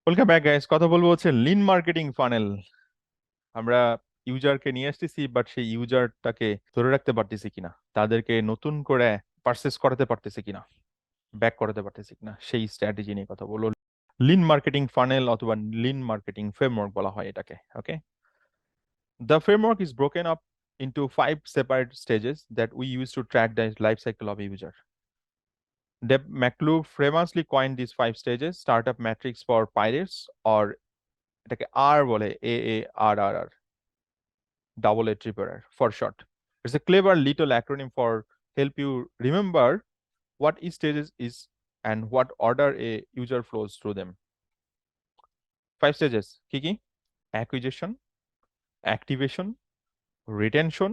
Welcome back guys. কথা বলবো হচ্ছে লিন মার্কেটিং ফানেল। আমরা ইউজারকে নিয়ে আসতেছি, বাট সেই ইউজারটাকে ধরে রাখতে পারতেছি কিনা, তাদেরকে নতুন করে পারচেস করাতে পারতেছি কিনা, ব্যাক করাতে পারতেছি কিনা, সেই স্ট্র্যাটেজি নিয়ে কথা বলবো। লিন মার্কেটিং ফানেল অথবা লিন মার্কেটিং ফ্রেমওয়ার্ক বলা হয় এটাকে। Okay, the framework is broken up into 5 separate stages that we use to track the life cycle of a user. Deb McClure famously coined these 5 stages startup metrics for pirates, or এটাকে আর বলে, AARRR, double A triple R for short. It's a clever little acronym for help you remember what each stage is and what order a user flows through them. 5 stages কি কি? Acquisition, activation, retention,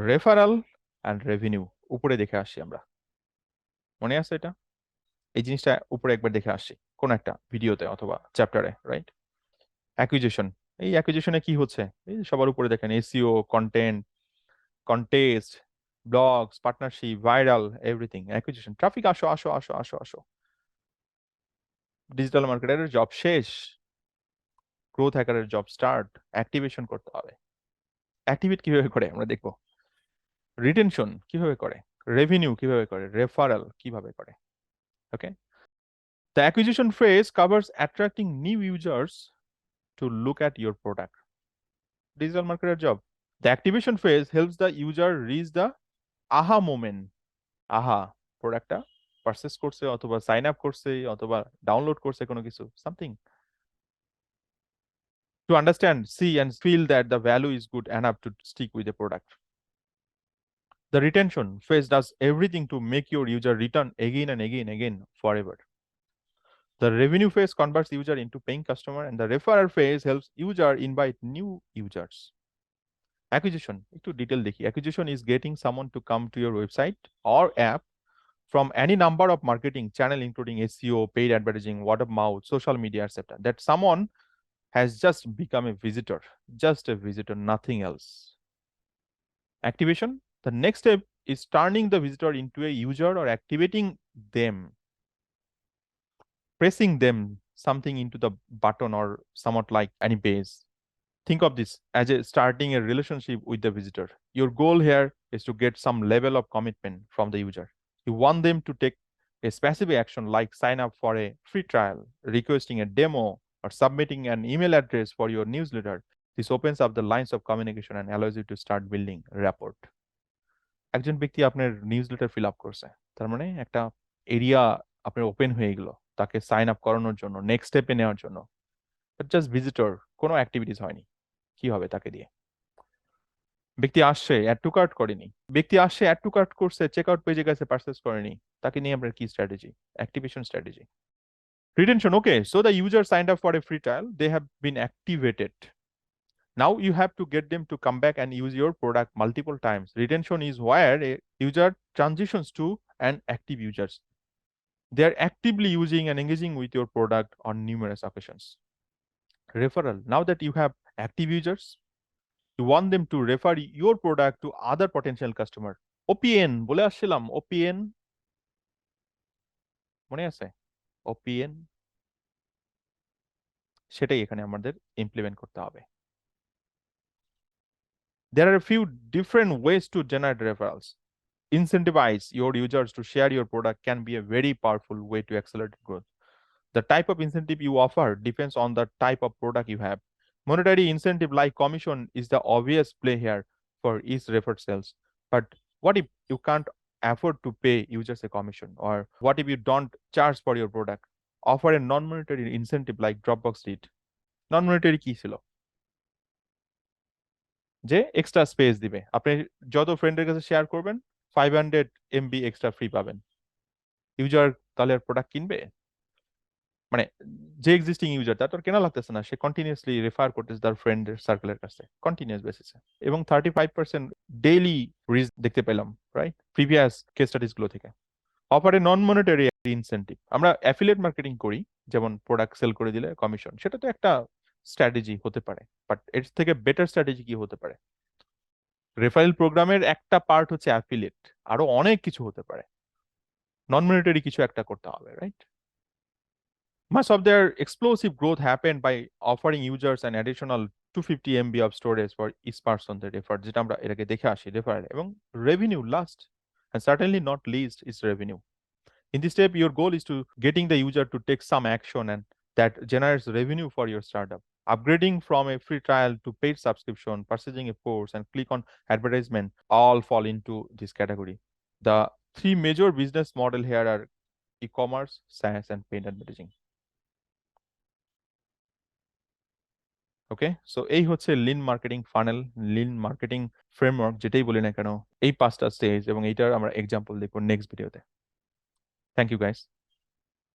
referral and revenue. উপরে দেখে আসছি আমরা, মনে আছে এটা? এই জিনিসটা উপরে একবার দেখে আসছি কোন একটা ভিডিওতে অথবা চ্যাপ্টারে, রাইট? অ্যাকুইজিশন, এই অ্যাকুইজিশনে কি হচ্ছে? এই সবার উপরে দেখেন SEO, content, contest, blogs, partnership, viral, everything. Acquisition, traffic, আসো আসো আসো আসো আসো। ডিজিটাল মার্কেটারের জব শেষ, গ্রোথ হ্যাকারের জব স্টার্ট। অ্যাক্টিভেশন করতে হবে। অ্যাক্টিভেট কিভাবে করে আমরা দেখবো, রিটেনশন কিভাবে করে, রেভিনিউ কিভাবে করে, রেফারেল কিভাবে করে। ওকে, the acquisition phase covers attracting new users to look at your product. Digital marketer job. The activation phase helps the user reach the aha moment. আহা, প্রোডাক্টটা পারচেস করছে অথবা সাইন আপ করছে অথবা ডাউনলোড করছে কোনো কিছু, something, to understand, see and feel that the value is good enough to stick with the product. The retention phase does everything to make your user return again and again again forever. The revenue phase converts user into paying customer, and the referral phase helps user invite new users. Acquisition, একটু detail দেখি। Acquisition is getting someone to come to your website or app from any number of marketing channel, including SEO, paid advertising, word of mouth, social media, etc. That someone has just become a visitor, just a visitor, nothing else. Activation, the next step is turning the visitor into a user or activating them, pressing them something into the button or somewhat like any page. Think of this as a starting a relationship with the visitor. Your goal here is to get some level of commitment from the user. You want them to take a specific action like sign up for a free trial, requesting a demo, or submitting an email address for your newsletter. This opens up the lines of communication and allows you to start building rapport. একজন ব্যক্তি আপনার newsletter fill up করছে, তার মানে একটা area আপনার open হয়ে গেল তাকে সাইন আপ করানোর জন্য, নেক্সট স্টেপে নেওয়ার জন্য। জাস্ট ভিজিটর, কোনো অ্যাক্টিভিটিস হয়নি, কি হবে তাকে দিয়ে? ব্যক্তি আসছে, অ্যাড টু কার্ট করেনি, ব্যক্তি আসছে, অ্যাড টু কার্ট করছে, চেক আউট পেজে গেছে, পারচেস করেনি, তাকে নিয়ে আপনার কি strategy? Activation strategy. Retention, okay, so the user signed up for a free trial, they have been activated. Now you have to get them to come back and use your product multiple times. Retention is where a user transitions to an active users. They are actively using and engaging with your product on numerous occasions. Referral, now that you have active users, you want them to refer your product to other potential customer. OPN বলে আসছিলাম, OPN মনে আছে? OPN, সেটাই এখানে আমাদের implement করতে হবে। There are a few different ways to generate referrals. Incentivize your users to share your product can be a very powerful way to accelerate growth. The type of incentive you offer depends on the type of product you have. Monetary incentive like commission is the obvious play here for each referred sales. But what if you can't afford to pay users a commission? Or what if you don't charge for your product? Offer a non-monetary incentive like Dropbox did. Non-monetary কি ছিল? যে extra space দিবে, আপনি যত ফ্রেন্ডের কাছে share করবেন 500 MB extra free পাবেন। ইউজার তাহলে প্রোডাক্ট কিনবে? মানে যে এক্সিস্টিং ইউজার, তার তো কেনা লাগতেছে না, সে কন্টিনিউয়াসলি রেফার করতেছে তার ফ্রেন্ডের সার্কেলের কাছে কন্টিনিউয়াস বেসিসে, এবং 35% ডেইলি রিচ দেখতে পেলাম, রাইট, প্রিভিয়াস কেস স্টাডিজ গুলো থেকে। অফারে নন মনিটারি ইনসেন্টিভ, আমরা অ্যাফিলিয়েট মার্কেটিং করি, যেমন প্রোডাক্ট সেল করে দিলে কমিশন, সেটা তো একটা স্ট্র্যাটেজি হতে পারে, বাট এর থেকে বেটার স্ট্র্যাটেজি কি হতে পারে? রেফারেল প্রোগ্রামের একটা পার্ট হচ্ছে অ্যাফিলিয়েট, আরো অনেক কিছু হতে পারে, নন মনিটারি কিছু একটা করতে হবে, right? Much of their explosive growth happened by offering users an additional 250 MB of storage for each person they referred, যেটা আমরা এর আগে দেখে আসি রেফারেল, এবং revenue last and certainly not least is revenue. In this step, your goal is to getting the user to take some action and that generates revenue for your startup. Upgrading from a free trial to paid subscription, purchasing a course, and click on advertisement all fall into this category. The three major business model here are e-commerce, SaaS, and paid advertising. Okay, so এই হচ্ছে lean marketing funnel, lean marketing framework যেটাই বলি না কেন, এই 5টা stage, এবং এইটার আমরা এক্সাম্পল দেখবো নেক্সট ভিডিওতে। Thank you guys.